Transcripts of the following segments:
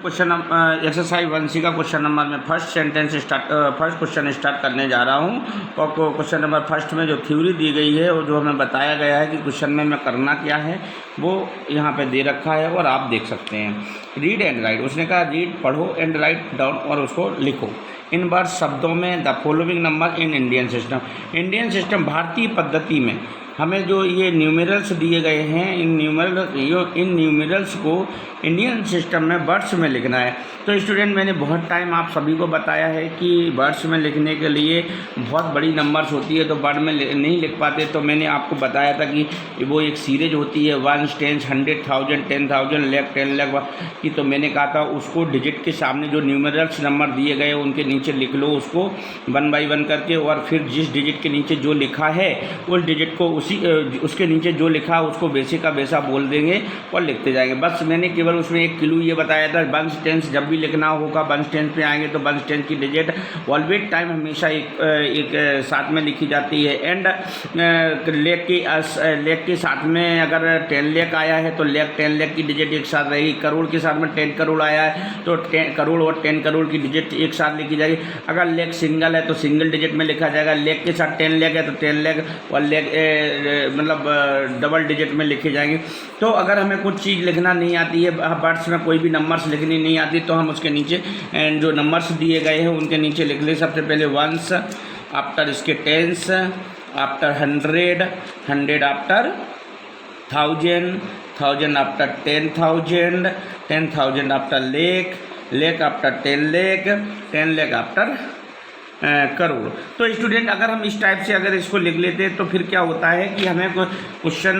Question exercise 1C का question number में first question start करने जा रहा हूँ। और क्वेश्चन नंबर फर्स्ट में जो थ्योरी दी गई है और जो हमें बताया गया है कि क्वेश्चन में करना क्या है वो यहाँ पे दे रखा है और आप देख सकते हैं। रीड एंड राइट, उसने कहा रीड पढ़ो एंड राइट डाउन और उसको लिखो इन वर्ड शब्दों में the following number in Indian system भारतीय पद्धति में हमें जो ये न्यूमेरल्स दिए गए हैं इन न्यूमेरल्स को इंडियन सिस्टम में वर्ड्स में लिखना है। तो स्टूडेंट मैंने बहुत टाइम आप सभी को बताया है कि वर्ड्स में लिखने के लिए बहुत बड़ी नंबर्स होती है तो वर्ड में नहीं लिख पाते। तो मैंने आपको बताया था कि वो एक सीरीज होती है 1 10 100 1000 10,000 लाख 10 लाख की। तो मैंने कहा था उसको डिजिट के सामने जो न्यूमेरल्स नंबर दिए गए उनके नीचे लिख लो उसको 1 बाई 1 करके, और फिर जिस डिजिट के नीचे जो लिखा है उस डिजिट को उसके नीचे जो लिखा है उसको वैसे का वैसा बोल देंगे और लिखते जाएंगे। बस मैंने केवल उसमें एक क्लू ये बताया था 1 टेंस जब भी लिखना होगा 1 टेंस पे आएंगे तो 1 टेंस की डिजिट ऑलवेज टाइम हमेशा एक साथ में लिखी जाती है। एंड लेख के साथ में अगर 10 लाख आया है तो 10 लाख की डिजिट एक साथ रहेगी। करोड़ के साथ में 10 करोड़ आया है तो 10 करोड़ और 10 करोड़ की डिजिट एक साथ लिखी जाएगी। अगर लेख सिंगल है तो सिंगल डिजिट में लिखा जाएगा। लेख के साथ 10 लाख है तो 10 लाख और लेख मतलब डबल डिजिट में लिखे जाएंगे। तो अगर हमें कुछ चीज़ लिखना नहीं आती है, वर्ड्स में कोई भी नंबर्स लिखनी नहीं आती तो हम उसके नीचे जो नंबर्स दिए गए हैं उनके नीचे लिख ले। सबसे पहले 1 आफ्टर इसके 10 आफ्टर 100 100 आफ्टर 1000 आफ्टर 10,000 10,000 आफ्टर लेख आफ्टर 10 लाख आफ्टर करोड़। तो स्टूडेंट अगर हम इस टाइप से अगर इसको लिख लेते हैं तो फिर क्या होता है कि हमें क्वेश्चन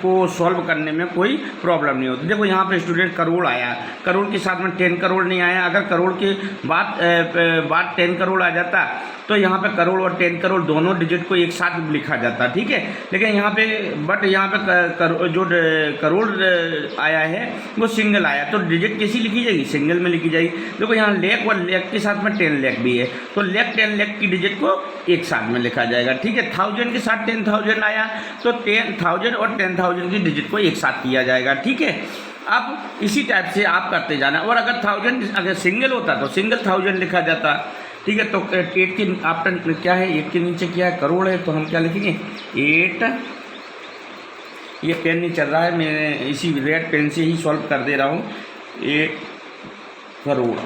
को सॉल्व करने में कोई प्रॉब्लम नहीं होती। देखो यहाँ पे स्टूडेंट करोड़ आया, करोड़ के साथ में 10 करोड़ नहीं आया। अगर करोड़ के बाद 10 करोड़ आ जाता तो यहाँ पे करोड़ और 10 करोड़ दोनों डिजिट को एक साथ लिखा जाता, ठीक है। लेकिन यहाँ पे यहाँ पे जो करोड़ आया है वो सिंगल आया तो डिजिट कैसी लिखी जाएगी, सिंगल में लिखी जाएगी। देखो यहाँ लेख और लेख के साथ में 10 लाख भी है तो लेख 10 लाख की डिजिट को एक साथ में लिखा जाएगा, ठीक है। 1000 के साथ 10,000 आया तो 10,000 और 10,000 की डिजिट को एक साथ किया जाएगा, ठीक है। अब इसी टाइप से आप करते जाना। और अगर 1000 अगर सिंगल होता तो सिंगल 1000 लिखा जाता, ठीक है। तो 8 के आफ्टर क्या है, 8 के नीचे क्या है, करोड़ है तो हम क्या लिखेंगे 8। ये पेन नहीं चल रहा है, मैं इसी रेड पेन से ही सॉल्व कर दे रहा हूँ। 8 करोड़।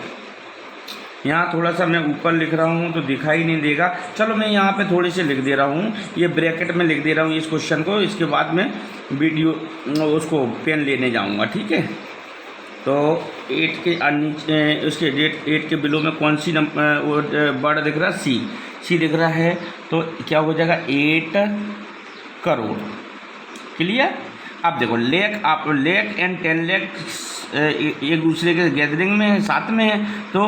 यहाँ थोड़ा सा मैं ऊपर लिख रहा हूँ तो दिखाई नहीं देगा, चलो मैं यहाँ पे थोड़ी सी लिख दे रहा हूँ, ये ब्रैकेट में लिख दे रहा हूँ इस क्वेश्चन को। इसके बाद में वीडियो उसको पेन लेने जाऊँगा, ठीक है। तो 8 के नीचे उसके 8 के बिलो में कौन सी वर्ड दिख रहा है, सी दिख रहा है तो क्या हो जाएगा 8 करोड़। क्लियर। अब देखो लेख एंड 10 लाख एक दूसरे के गैदरिंग में है, साथ में है तो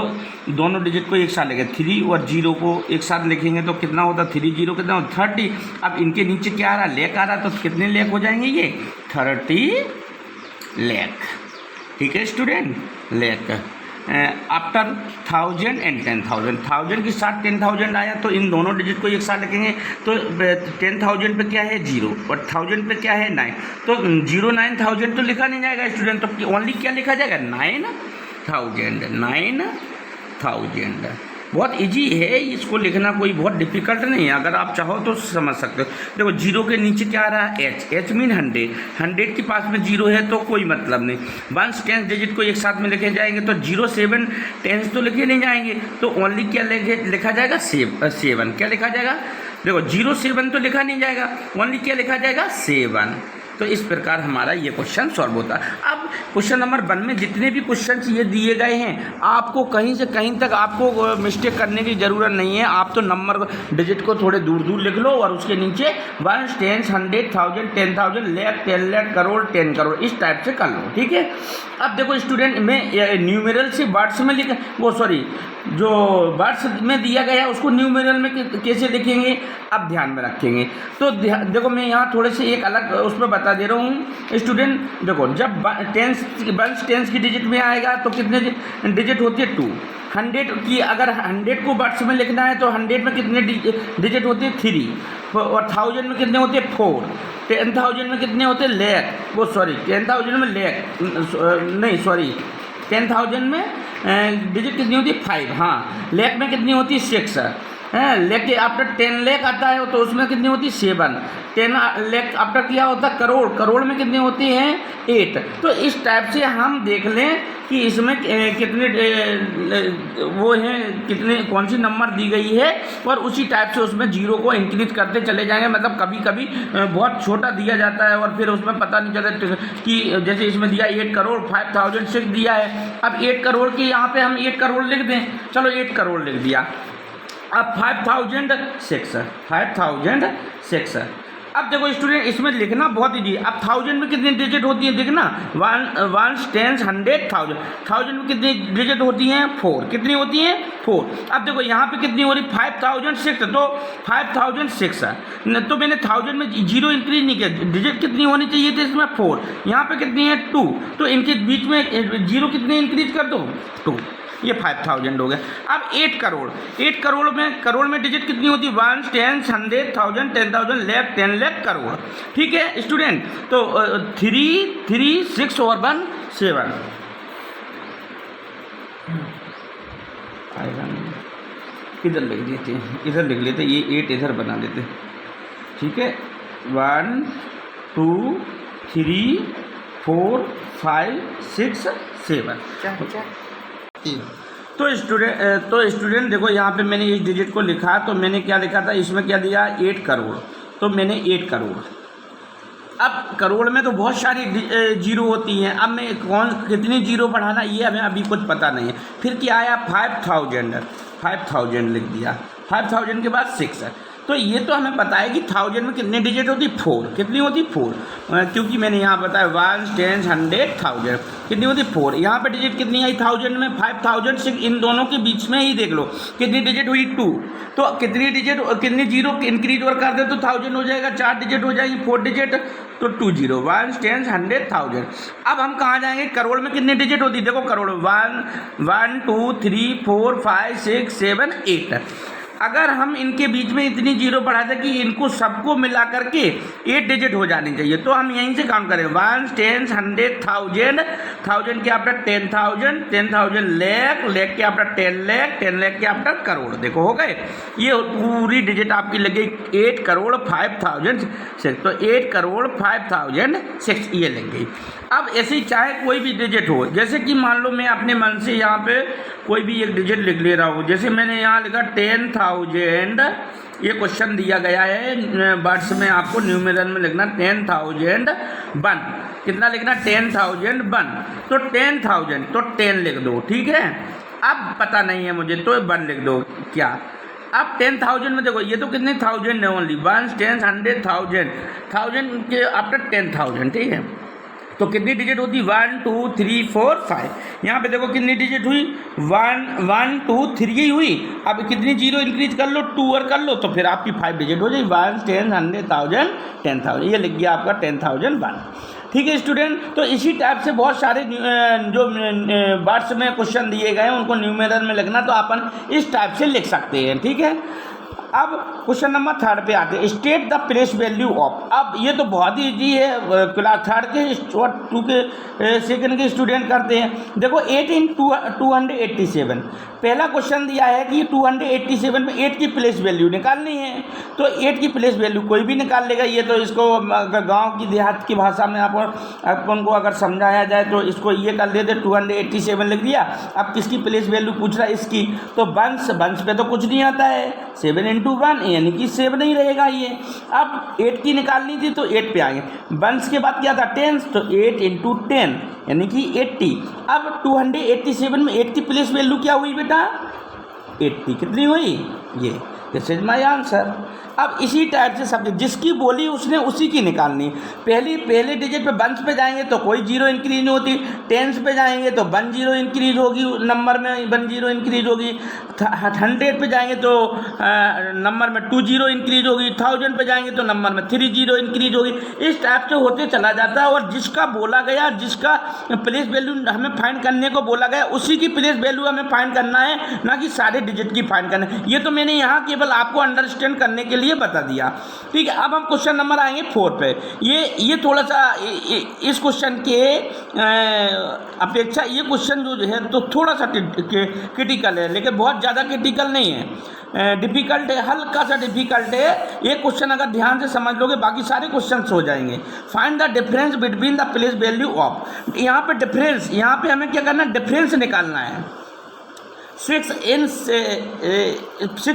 दोनों डिजिट को एक साथ लिखे। 3 और 0 को एक साथ लिखेंगे तो कितना होता 3 0 कितना होता 30। अब इनके नीचे क्या आ रहा लेख आ रहा तो कितने लेख हो जाएंगे ये 30 लाख, ठीक है स्टूडेंट। लेख आफ्टर 1000 एंड 10,000 1000 के साथ 10,000 आया तो इन दोनों डिजिट को एक साथ लिखेंगे तो 10,000 पे क्या है 0 और 1000 पे क्या है 9 तो 0 9,000 तो लिखा नहीं जाएगा स्टूडेंट। तो ओनली क्या लिखा जाएगा 9,000। बहुत इजी है इसको लिखना, कोई बहुत डिफिकल्ट नहीं है, अगर आप चाहो तो समझ सकते हो। देखो 0 के नीचे क्या आ रहा है एच मीन 100 के पास में 0 है तो कोई मतलब नहीं। 1 10 डिजिट को एक साथ में लिखे जाएंगे तो 0 7 10 तो लिखे नहीं जाएंगे तो ओनली क्या लिखा जाएगा 7। क्या लिखा जाएगा, देखो 0 7 तो लिखा नहीं जाएगा, ओनली क्या लिखा जाएगा 7। तो इस प्रकार हमारा ये क्वेश्चन सॉल्व होता है। अब क्वेश्चन नंबर 1 में जितने भी क्वेश्चन ये दिए गए हैं आपको कहीं से कहीं तक आपको मिस्टेक करने की ज़रूरत नहीं है। आप तो नंबर डिजिट को थोड़े दूर दूर लिख लो और उसके नीचे 1 10 100 1000 10,000 लाख 10 लाख करोड़ 10 करोड़ इस टाइप से कर लो, ठीक है। अब देखो स्टूडेंट में न्यूमेरल से वर्ड्स में जो वर्ड्स में दिया गया है उसको न्यूमेरल में कैसे लिखेंगे अब ध्यान में रखेंगे। तो देखो मैं यहाँ थोड़े से एक अलग उसमें बता दे रहा हूँ स्टूडेंट। देखो जब 1 10 की डिजिट में आएगा तो कितने डिजिट होती है 2। 100 की अगर 100 को वर्ड्स में लिखना है तो 100 में कितने डिजिट होते हैं 3 और 1000 में कितने होते हैं 4। 10,000 में कितने होते हैं लाख, वो सॉरी 10,000 में लाख नहीं सॉरी 10,000 में डिजिट कितनी होती है 5, हाँ। लाख में कितनी होती है 6 है। लाख के आफ्टर 10 लाख आता है तो उसमें कितनी होती है 7। 10 लाख आफ्टर क्या होता है करोड़, करोड़ में कितनी होती है 8। तो इस टाइप से हम देख लें कि इसमें कितने वो हैं, कितने कौन सी नंबर दी गई है, और उसी टाइप से उसमें जीरो को इंक्रीज करते चले जाएंगे। मतलब कभी कभी बहुत छोटा दिया जाता है और फिर उसमें पता नहीं चलता कि जैसे इसमें दिया 8 करोड़ 5,006 दिया है। अब 8 करोड़ के यहाँ पे हम 8 करोड़ लिख दें, चलो 8 करोड़ लिख दिया। अब 5,006 अब देखो स्टूडेंट, इसमें लिखना बहुत ईजी। अब 1000 में कितनी डिजिट होती है देखना, 1 10 100 1000। 1000 में कितनी डिजिट होती हैं 4। कितनी होती हैं 4। अब देखो यहाँ पे कितनी हो रही 5,006, तो 5,006 तो मैंने 1000 में जीरो इंक्रीज नहीं किया, डिजिट कितनी होनी चाहिए थी इसमें 4। यहाँ पे कितनी है 2, तो इनके बीच में जीरो कितने इंक्रीज कर दो 2, ये 5,000 हो गया। अब 8 करोड़, 8 करोड़ में डिजिट कितनी होती है 1 10 100 1000 10,000 लाख 10 लाख करोड़। ठीक है स्टूडेंट, तो 3 3 6 और 1 7 इधर लिख देते हैं, इधर लिख लेते, ये 8 इधर बना देते। ठीक है, 1 2 3 4 5 6 7। तो स्टूडेंट देखो यहाँ पे मैंने इस डिजिट को लिखा, तो मैंने क्या लिखा था इसमें, क्या दिया 8 करोड़, तो मैंने 8 करोड़। अब करोड़ में तो बहुत सारी जीरो होती हैं, अब मैं कितनी जीरो बढ़ाना ये हमें अभी कुछ पता नहीं है। फिर क्या आया 5,000 लिख दिया, 5,000 के बाद 6 है। तो ये तो हमें पता है कि 1000 में कितनी डिजिट होती 4। कितनी होती 4, क्योंकि मैंने यहाँ बताया 1 10 100 1000 कितनी होती 4। यहाँ पे डिजिट कितनी आई 1000 में 5,006, इन दोनों के बीच में ही देख लो कितनी डिजिट हुई 2। तो कितनी जीरो इंक्रीज और कर दे तो 1000 हो जाएगा, 4 डिजिट हो जाएगी, 4 डिजिट तो 20 1 10 100 1000। अब हम कहाँ जाएंगे, करोड़ में कितनी डिजिट होती देखो, करोड़ 1 1 2 3 4 5 6 7 8। अगर हम इनके बीच में इतनी जीरो बढ़ा दें कि इनको सबको मिला करके 8 डिजिट हो जानी चाहिए, तो हम यहीं से काउंट करें 1 10 100 1000 1000 के आफ्टर 10,000 10,000 लाख के आफ्टर 10 लाख के आफ्टर करोड़। देखो हो गए, ये पूरी डिजिट आपकी लगी 8 करोड़ 5,006, तो 8 करोड़ 5,006 ये लग गई। अब ऐसे ही चाहे कोई भी डिजिट हो, जैसे कि मान लो मैं अपने मन से यहाँ पे कोई भी एक डिजिट लिख ले रहा हूँ, जैसे मैंने यहाँ लिखा 10,000। ये क्वेश्चन दिया गया है वर्ड्स में, आपको न्यूमेरल में लिखना 10,001। कितना लिखना 10,001, तो 10,000 तो 10 लिख दो। ठीक है, अब पता नहीं है मुझे तो 1 लिख दो। क्या अब 10,000 में देखो, ये तो कितने 1000 है ओनली, 1 10 100 1000 के आफ्टर 10,000। ठीक है, तो कितनी डिजिट होती 1 2 3 4 5। यहाँ पे देखो कितनी डिजिट हुई 1 1 2 3 ही हुई। अब कितनी जीरो इंक्रीज कर लो 2 और कर लो, तो फिर आपकी 5 डिजिट हो जाएगी 1 10 100 1000 10,000। ये लिख गया आपका 10,001। ठीक है स्टूडेंट, तो इसी टाइप से बहुत सारे जो वर्ड्स में क्वेश्चन दिए गए हैं उनको न्यूमेरल में लिखना, तो अपन इस टाइप से लिख सकते हैं। ठीक है, अब क्वेश्चन नंबर 3 पे आते हैं, state the place value of. अब ये तो बहुत ही ईजी है, क्लास 3 के और 2 के सेकंड के स्टूडेंट करते हैं। देखो 8 इन 287, पहला क्वेश्चन दिया है कि 287 में 8 की प्लेस वैल्यू निकालनी है, तो 8 की प्लेस वैल्यू कोई भी निकाल लेगा। ये तो इसको अगर गाँव की देहात की भाषा में अपन को अगर समझाया जाए तो इसको ये कर देते 287 लिख दिया। अब किसकी प्लेस वैल्यू पूछ रहा है, इसकी, तो वंश पे तो कुछ नहीं आता है, 7 × 1 यानी कि 7 ही रहेगा ये। अब 8 की निकालनी थी तो 8 पे आएंगे, वंश के बाद क्या था 10, तो 8 × 10 यानी कि 80। अब 287 में 8 की प्लेस वैल्यू क्या हुई बेटा 80, कितनी हुई ये, दिस इज माई आंसर। अब इसी टाइप से सब्जेक्ट जिसकी बोली उसने उसी की निकालनी। पहले डिजिट पे वंश पे जाएंगे तो कोई जीरो इंक्रीज नहीं होती, टेंस पे जाएंगे तो 1 जीरो इंक्रीज होगी, नंबर में 1 जीरो इंक्रीज होगी, 100 पे जाएंगे तो नंबर में 2 जीरो इंक्रीज होगी, 1000 पे जाएंगे तो नंबर में 3 जीरो इंक्रीज होगी। इस टाइप से होते चला जाता है, और जिसका बोला गया, जिसका प्लेस वैल्यू हमें फाइंड करने को बोला गया उसी की प्लेस वैल्यू हमें फाइंड करना है, ना कि सारे डिजिट की फाइंड करना है। ये तो मैंने यहाँ केवल आपको अंडरस्टैंड करने के लिए ये बता दिया। ठीक है, अब हम क्वेश्चन नंबर आएंगे 4 पे। ये थोड़ा सा इस क्वेश्चन के अपेक्षा ये क्वेश्चन जो है तो थोड़ा सा क्रिटिकल है, लेकिन बहुत ज़्यादा क्रिटिकल नहीं है, डिफ़िकल्ट है, हल्का सा डिफ़िकल्ट है। ये क्वेश्चन अगर ध्यान से समझ लोगे बाकी सारे क्वेश्चन हो जाएंगे। Find the difference between the place value of, यहाँ पे डिफरेंस, यहाँ पे हमें क्या करना है, डिफरेंस निकालना है। 6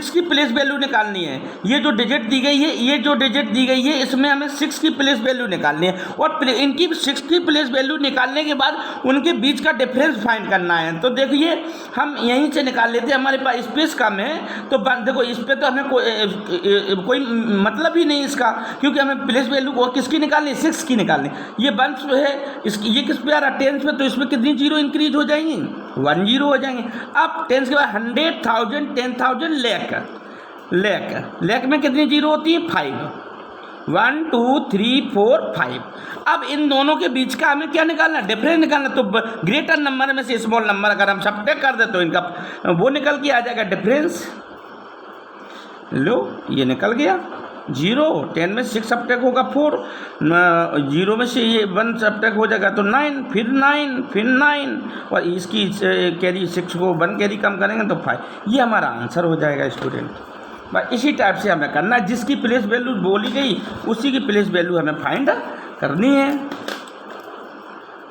की प्लेस वैल्यू निकालनी है। ये जो डिजिट दी गई है, ये जो डिजिट दी गई है, इसमें हमें 6 की प्लेस वैल्यू निकालनी है और इनकी 6 की प्लेस वैल्यू निकालने के बाद उनके बीच का डिफरेंस फाइंड करना है। तो देखिए हम यहीं से निकाल लेते हैं, हमारे पास स्पेस कम है तो देखो इस पर तो हमें कोई मतलब ही नहीं इसका, क्योंकि हमें प्लेस वैल्यू किसकी निकालनी है, 6 की निकालनी। ये बंस है इसकी, ये किस पे आ रहा है, 10 पे, तो इसमें कितनी जीरो इंक्रीज हो जाएंगी, 1 जीरो हो जाएंगे। अब 10 के बाद 100,000, 10,000, लाख में कितनी जीरो होती है, 5, 1 2 3 4 5। अब इन दोनों के बीच का हमें क्या निकालना है, डिफरेंस निकालना। तो ग्रेटर नंबर में से स्मॉल नंबर अगर हम सब्ट्रैक्ट कर दे तो इनका वो निकल के आ जाएगा डिफरेंस। लो ये निकल गया 0, 10 में 6 सब्ट्रैक्ट होगा 4, 0 में से ये 1 सब्ट्रैक्ट हो जाएगा तो 9, फिर 9 और इसकी कैरी 6 को 1 कैरी कम करेंगे तो 5। ये हमारा आंसर हो जाएगा स्टूडेंट। बस इसी टाइप से हमें करना है, जिसकी प्लेस वैल्यू बोली गई उसी की प्लेस वैल्यू हमें फाइंड करनी है।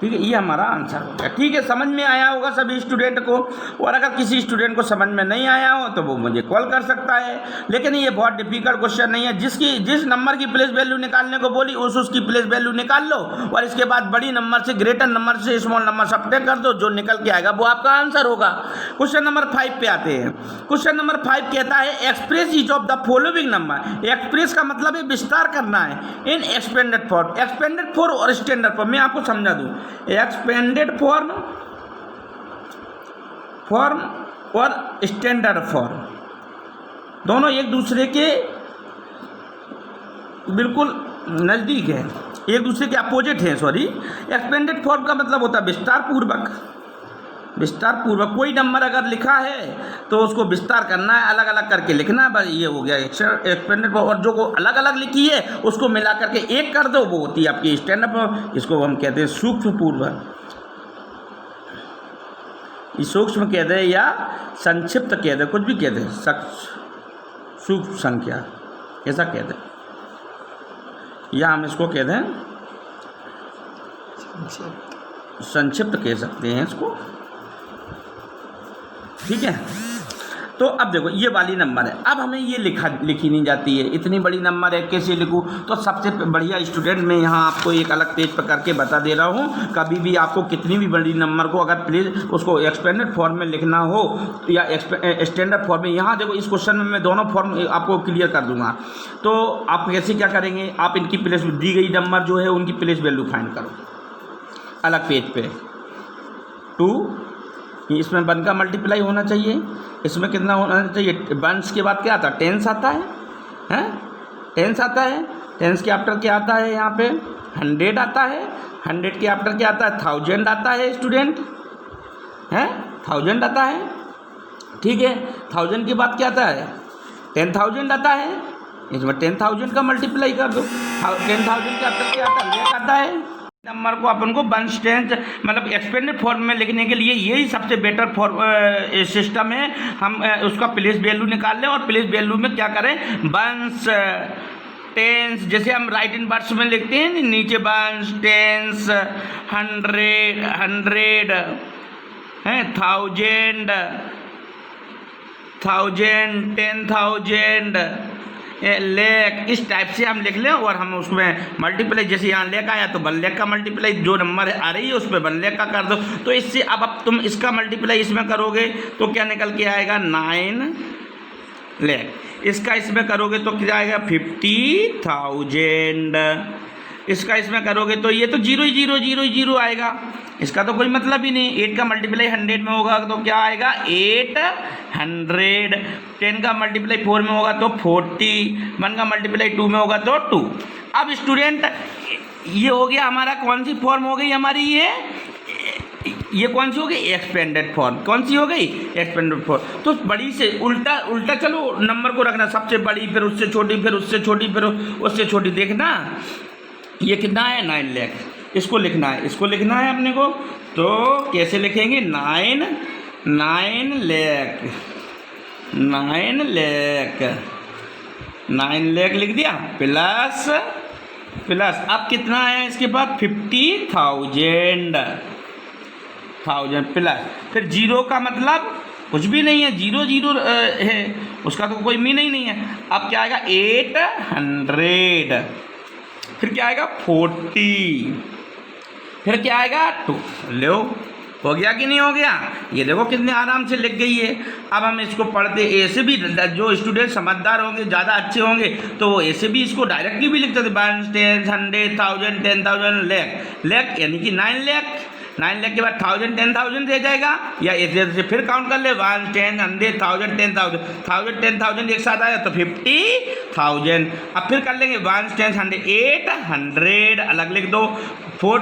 ठीक है, ये हमारा आंसर हो गया। ठीक है, समझ में आया होगा सभी स्टूडेंट को, और अगर किसी स्टूडेंट को समझ में नहीं आया हो तो वो मुझे कॉल कर सकता है। लेकिन ये बहुत डिफिकल्ट क्वेश्चन नहीं है, जिस नंबर की प्लेस वैल्यू निकालने को बोली उसकी प्लेस वैल्यू निकाल लो और इसके बाद बड़ी नंबर से ग्रेटर नंबर से स्मॉल नंबर सब्ट्रैक्ट कर दो, जो निकल के आएगा वो आपका आंसर होगा। क्वेश्चन नंबर 5 पे आते हैं। क्वेश्चन नंबर 5 कहता है express each of the following number. Express का मतलब है विस्तार करना है इन एक्सपेंडेड फॉर्म। एक्सपेंडेड फॉर्म और स्टैंडर्ड फॉर्म मैं आपको समझा दूँ। एक्सपेंडेड फॉर्म और स्टैंडर्ड फॉर्म दोनों एक दूसरे के बिल्कुल नज़दीक है, एक दूसरे के अपोजिट हैं। सॉरी, एक्सपेंडेड फॉर्म का मतलब होता है विस्तार पूर्वक। कोई नंबर अगर लिखा है तो उसको विस्तार करना है, अलग अलग करके लिखना है, बस ये हो गया एक्सपेंडेड फॉर्म। और जो को अलग अलग लिखी है उसको मिला करके एक कर दो, वो होती है आपकी स्टैंडर्ड फॉर्म। इसको हम कहते हैं सूक्ष्म पूर्वक, सूक्ष्म कहते हैं या संक्षिप्त कहते हैं, कुछ भी कहते हैं, सूक्ष्म संख्या ऐसा कहते हैं, या हम इसको कहते हैं संक्षिप्त कह सकते हैं इसको। ठीक है, तो अब देखो ये वाली नंबर है, अब हमें ये लिखी नहीं जाती है, इतनी बड़ी नंबर है कैसे लिखूँ। तो सबसे बढ़िया स्टूडेंट मैं यहाँ आपको एक अलग पेज पर करके बता दे रहा हूँ। कभी भी आपको कितनी भी बड़ी नंबर को अगर प्लीज़ उसको एक्सपेंडेड फॉर्म में लिखना हो या स्टैंडर्ड फॉर्म में, यहाँ देखो इस क्वेश्चन में मैं दोनों फॉर्म आपको क्लियर कर दूँगा। तो आप कैसे क्या करेंगे, आप इनकी प्लेस दी गई नंबर जो है उनकी प्लेस वैल्यू फाइंड करो अलग पेज पे। 2 इसमें 1 का मल्टीप्लाई होना चाहिए, इसमें कितना होना चाहिए, 1 के बाद क्या आता है, 10 आता है, हैं 10 आता है। 10 के आफ्टर क्या आता है, यहाँ पे 100 आता है। 100 के आफ्टर क्या आता है, 1000 आता है स्टूडेंट, हैं 1000 आता है। ठीक है, 1000 के बाद क्या आता है, 10,000 आता है। इसमें 10,000 का मल्टीप्लाई कर दो। 10,000 के आफ्टर क्या आता है, लाख आता है। नंबर को अपन को 1 स्टैंड मतलब एक्सपेंडेड फॉर्म में लिखने के लिए यही सबसे बेटर फॉर्म सिस्टम है। हम उसका प्लेस वैल्यू निकाल लें और प्लेस वैल्यू में क्या करें, 1 10 जैसे हम राइट इन वर्ड्स में लिखते हैं नीचे 1 10 100 हैं 1000 10,000 लेख, इस टाइप से हम लिख लें और हम उसमें मल्टीप्लाई, जैसे यहाँ लेख आया तो 1 लाख का मल्टीप्लाई जो नंबर आ रही है उस पर 1 लाख का कर दो। तो इससे अब तुम इसका मल्टीप्लाई इसमें करोगे तो क्या निकल के आएगा, 9 लाख। इसका इसमें करोगे तो क्या आएगा, 50,000। इसका इसमें करोगे तो ये तो 0 0 0 0 आएगा, इसका तो कोई मतलब ही नहीं। 8 का मल्टीप्लाई 100 में होगा तो क्या आएगा, 800। 10 का मल्टीप्लाई 4 में होगा तो 40। 1 का मल्टीप्लाई 2 में होगा तो 2। अब स्टूडेंट ये हो गया हमारा, कौन सी फॉर्म हो गई हमारी, ये कौन सी हो गई? Expanded form. कौन सी हो गई? Expanded form. तो बड़ी से उल्टा उल्टा चलो नंबर को रखना, सबसे बड़ी, फिर उससे छोटी, फिर उससे छोटी, फिर उससे छोटी। देखना ये कितना है? 9 लाख। इसको लिखना है, इसको लिखना है अपने को। तो कैसे लिखेंगे? 9 लाख, 9 लाख लिख दिया, प्लस अब कितना है इसके बाद? 50,000 प्लस, फिर जीरो का मतलब कुछ भी नहीं है, जीरो जीरो है, उसका तो कोई मीनिंग नहीं है। अब क्या आएगा? 800, फिर क्या आएगा? 40, फिर क्या आएगा? 2। लो, हो गया कि नहीं हो गया? ये देखो कितने आराम से लिख गई है। अब हम इसको पढ़ते, ऐसे भी जो स्टूडेंट समझदार होंगे, ज़्यादा अच्छे होंगे, तो वो ऐसे भी इसको डायरेक्टली भी लिखते थे। 1, 10, 100,000, 10,000, लाख, यानी कि 9 लाख। 9 लाख के बाद 1000, 10,000 रह जाएगा, या ऐसे से फिर काउंट कर ले। 1, 10, 100,000, 10,000, 1000, 10,000 एक साथ आया तो 50,000। अब फिर कर लेंगे 1, 10, 100, 800 अलग लिख दो, 4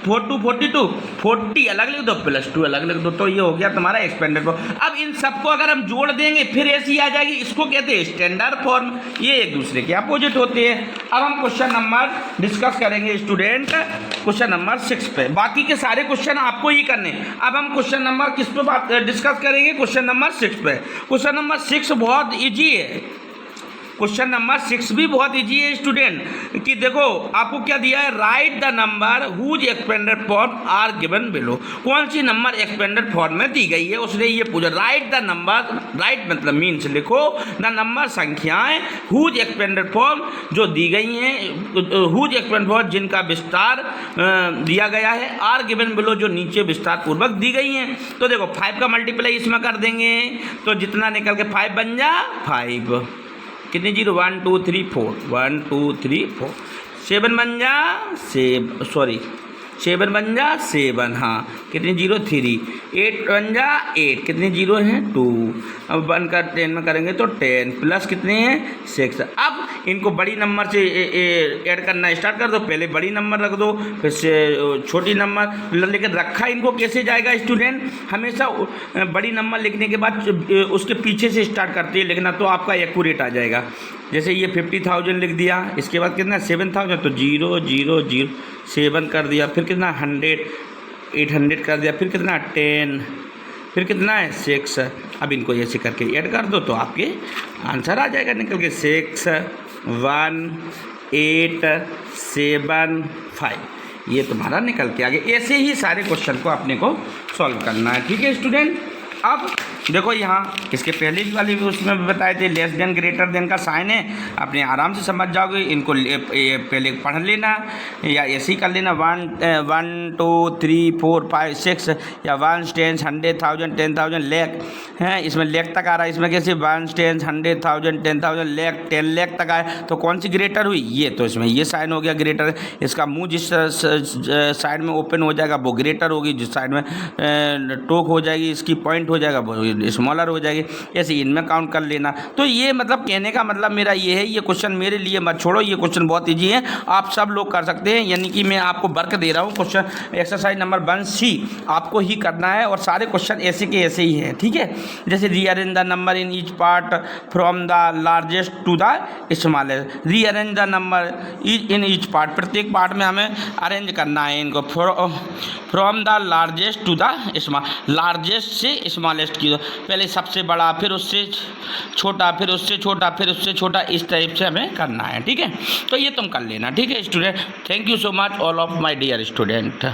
2 42, 40 अलग लिख दो, प्लस 2 अलग लिख दो। तो ये हो गया तुम्हारा एक्सपेंडेड फॉर्म। अब इन सबको अगर हम जोड़ देंगे फिर ऐसी आ जाएगी, इसको कहते हैं स्टैंडर्ड फॉर्म। ये एक दूसरे के अपोजिट होते हैं। अब हम क्वेश्चन नंबर डिस्कस करेंगे स्टूडेंट, क्वेश्चन नंबर 6 पे। बाकी के सारे क्वेश्चन आपको ही करने। अब हम क्वेश्चन नंबर किस पे बात डिस्कस करेंगे? क्वेश्चन नंबर 6 पे। क्वेश्चन नंबर 6 बहुत ईजी है। क्वेश्चन नंबर 6 भी बहुत इजी है स्टूडेंट, कि देखो आपको क्या दिया है? Write the number whose expanded form are given below. कौन सी नंबर एक्सपेंडेड फॉर्म में दी गई है, उसने ये पूछा। राइट द नंबर, राइट मतलब मीन्स लिखो द नंबर, संख्याएं, हुज एक्सपेंडेड फॉर्म जो दी गई हैं, हुज एक्सपेंडेड फॉर्म जिनका विस्तार दिया गया है, आर गिवन बिलो जो नीचे विस्तार पूर्वक दी गई हैं। तो देखो 5 का मल्टीप्लाई इसमें कर देंगे तो जितना निकल के 5 बन जा 5, कितनी जीरो? 1 2 3 4, 1 2 3 4, 7 बन जा 7 बन जा 7, हाँ, कितनी जीरो? 3, 8 बन जा 8, कितनी जीरो हैं? 2। अब 1 का 10 में करेंगे तो 10, प्लस कितने हैं? 6। अब इनको बड़ी नंबर से ऐड करना स्टार्ट कर दो। पहले बड़ी नंबर रख दो, फिर से छोटी नंबर, लेकिन रखा इनको कैसे जाएगा स्टूडेंट? हमेशा बड़ी नंबर लिखने के बाद उसके पीछे से स्टार्ट करते हैं लिखना, तो आपका एक्यूरेट आ जाएगा। जैसे ये 50,000 लिख दिया, इसके बाद कितना? 7,000, तो 0 0 0 7 कर दिया, फिर कितना? 100, 800 कर दिया, फिर कितना? 10, फिर कितना है? 6। अब इनको ऐसे करके ऐड कर दो तो आपके आंसर आ जाएगा निकल के 6 1 8 7 5। ये तुम्हारा निकल के आ गया। ऐसे ही सारे क्वेश्चन को अपने को सॉल्व करना है, ठीक है स्टूडेंट। अब देखो यहाँ इसके पहले वाली भी उसमें भी बताए थे, लेस देन ग्रेटर देन का साइन है, अपने आराम से समझ जाओगे। इनको पहले पढ़ लेना या ऐसे ही कर लेना। 1 2 3 4 5 6, या 1 10 100,000 10,000 लाख हैं, इसमें लाख तक आ रहा है। इसमें कैसे? 1 10 100,000 10,000 लाख, 10 लाख तक आए, तो कौन सी ग्रेटर हुई? ये। तो इसमें ये साइन हो गया ग्रेटर। इसका मुंह जिस साइड में ओपन हो जाएगा वो ग्रेटर होगी, जिस साइड में टोक हो जाएगी, इसकी पॉइंट हो जाएगा वो स्मॉलर हो जाएगी। ऐसे इनमें काउंट कर लेना। तो ये मतलब कहने का मतलब मेरा ये है, ये क्वेश्चन मेरे लिए मत छोड़ो, ये क्वेश्चन बहुत ईजी है, आप सब लोग कर सकते हैं। यानी कि मैं आपको वर्क दे रहा हूँ, क्वेश्चन एक्सरसाइज नंबर 1C आपको ही करना है, और सारे क्वेश्चन ऐसे के ऐसे ही हैं, ठीक है। जैसे rearrange the number in each part from the largest to the smallest. Rearrange the number in each part, प्रत्येक पार्ट में हमें अरेंज करना है इनको, from the largest to the small, largest से स्मॉलेस्ट की, पहले सबसे बड़ा, फिर उससे छोटा, फिर उससे छोटा, फिर उससे छोटा, इस टाइप से हमें करना है, ठीक है। तो ये तुम कर लेना, ठीक है student. Thank you so much all of my dear student.